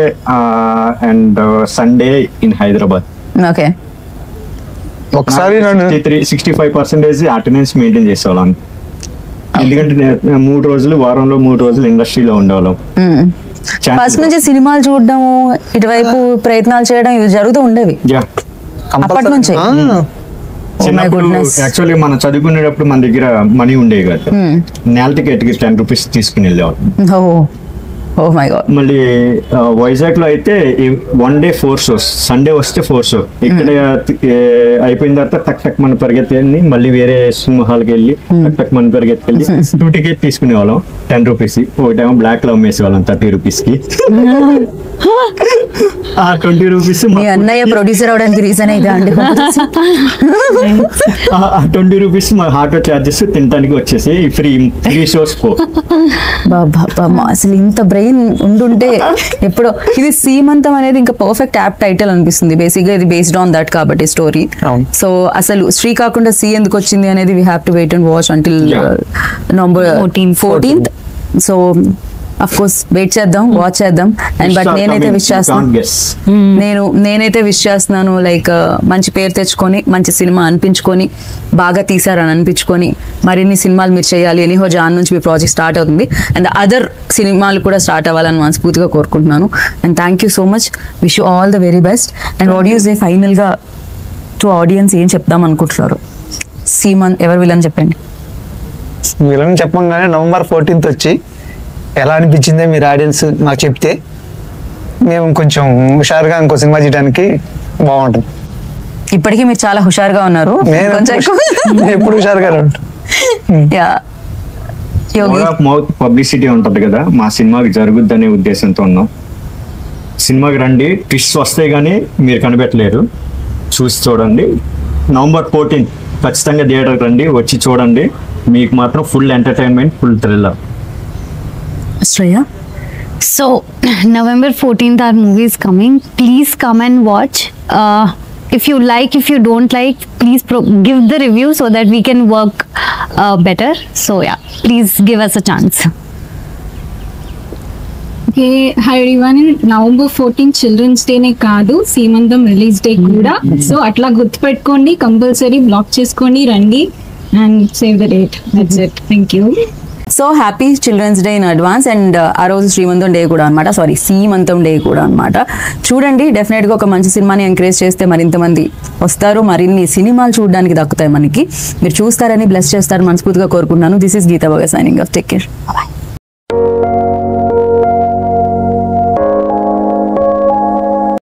and Sunday in Hyderabad. Okay, ఒకసారి 65% అటెండెన్స్ మెయింటైన్ చేసేవాళ్ళం. ఎందుకంటే 3 రోజులు వారంలో 3 రోజులు ఇండస్ట్రీలో ఉండేవాళ్ళం. ఫస్ట్ నుంచి సినిమాలు చూడడము, ఇటువైపు ప్రయత్నాలు చేయడం ఇవి జరుగుతూ ఉండేవి అప్పటి నుంచి. యాక్చువల్లీ మనం చదువుకునేటప్పుడు మన దగ్గర మనీ ఉండేవి కాదు. నెల టికెట్ కి 10 రూపీస్ తీసుకుని వెళ్ళేవాళ్ళం. Oh my God. మళ్ళీ వైజాగ్ లో అయితే 1 day 4 shows, సండే వస్తే 4 show. ఇక్కడ అయిపోయిన తర్వాత టక్ టక్ మన పరిగెత్తి మళ్ళీ వేరే సినిమా హాల్కి వెళ్ళి టక్ టక్ మన పరిగెత్తి 2 tickets తీసుకునే వాళ్ళం 10 rupees. ఒకటేమో బ్లాక్ లో అమ్మేసే వాళ్ళం 30 rupees కి. ఆ 20 rupees మీ అన్నయ్య ప్రొడ్యూసర్ అవడానికి రీజన్ అయితే అండి. ఆ 20 rupees మా ఆటో చార్జెస్ తినడానికి వచ్చేసి ఫ్రీ షోస్ పో. బాబా అసలు ఇంత బ్రెయిన్ ఉండుంటే ఎప్పుడో. ఇది సీమంతం అనేది ఇంకా పర్ఫెక్ట్ యాప్ టైటిల్ అనిపిస్తుంది. బేసిక్గా ఇది బేస్డ్ ఆన్ దట్ కాబట్టి స్టోరీ. సో అసలు శ్రీ కాకుండా సి ఎందుకు వచ్చింది అనేది we have to wait and watch until November 14th. So of course wait చేద్దాం, వాచ్ చేద్దాం. అండ్ బట్ నేనైతే విష్ చేస్తున్నాను, నేనైతే విష్ చేస్తున్నాను లైక్ మంచి పేరు తెచ్చుకొని మంచి సినిమా అనిపించుకొని బాగా తీసారని అనిపించుకొని మరిన్ని సినిమాలు మీరు చేయాలి. ఎనీహో జాన్ నుంచి మీ ప్రాజెక్ట్ స్టార్ట్ అవుతుంది అండ్ అదర్ సినిమాలు కూడా స్టార్ట్ అవ్వాలని మనస్ఫూర్తిగా కోరుకుంటున్నాను. And thank you so much. Wish you all the very best. And what you say ఫైనల్గా టు ఆడియన్స్ ఏం చెప్దాం అనుకుంటున్నారు? సీమన్ ఎవరు విలన్ చెప్పండి. వీళ్ళని చెప్పంగానే November 14th వచ్చి ఎలా అనిపించిందే మీరు ఆడియన్స్ మాకు చెప్తే మేము కొంచెం హుషారుగా ఇంకో సినిమా చేయడానికి బాగుంటుంది. ఇప్పటికీ మీరు చాలా హుషారుగా ఉన్నారు. ఎప్పుడు హుషారుగా మౌత్ పబ్లిసిటీ ఉంటది కదా, మా సినిమాకి జరుగుద్దనే ఉద్దేశంతో ఉన్నాం. సినిమాకి రండి, ట్విస్ట్ వస్తాయి కానీ మీరు కనిపెట్టలేరు. చూసి చూడండి. November 14th ఖచ్చితంగా థియేటర్కి రండి, వచ్చి చూడండి. మీకు మాత్రం full entertainment, full thriller. Shreya? So, November 14th, our movie is coming. Please come and watch. If you like, if you don't like, please give the review so that we can work better. So, yeah, please give us a chance. Okay, hi everyone. November 14th children's డేనే కాదు, సీమంతం release day కూడా. So అట్లా గుర్తుపెట్టుకోండి, compulsory block చేసుకోండి, రండి and save the date. That's it. Thank you. So happy children's day in advance. And ఆ రోజు శ్రీమంతం డే కూడా అనమాట, సీమంతం డే కూడా అనమాట. చూడండి, డెఫినెట్గా ఒక మంచి సినిమాని ఎంకరేజ్ చేస్తే మరింతమంది వస్తారు, మరిన్ని సినిమాలు చూడడానికి దక్కుతాయి మనకి. మీరు చూస్తారని, బ్లెస్ చేస్తారని మనస్ఫూర్తిగా కోరుకుంటున్నాను. This is Geeta Bhagat signing off. Take care. Bye.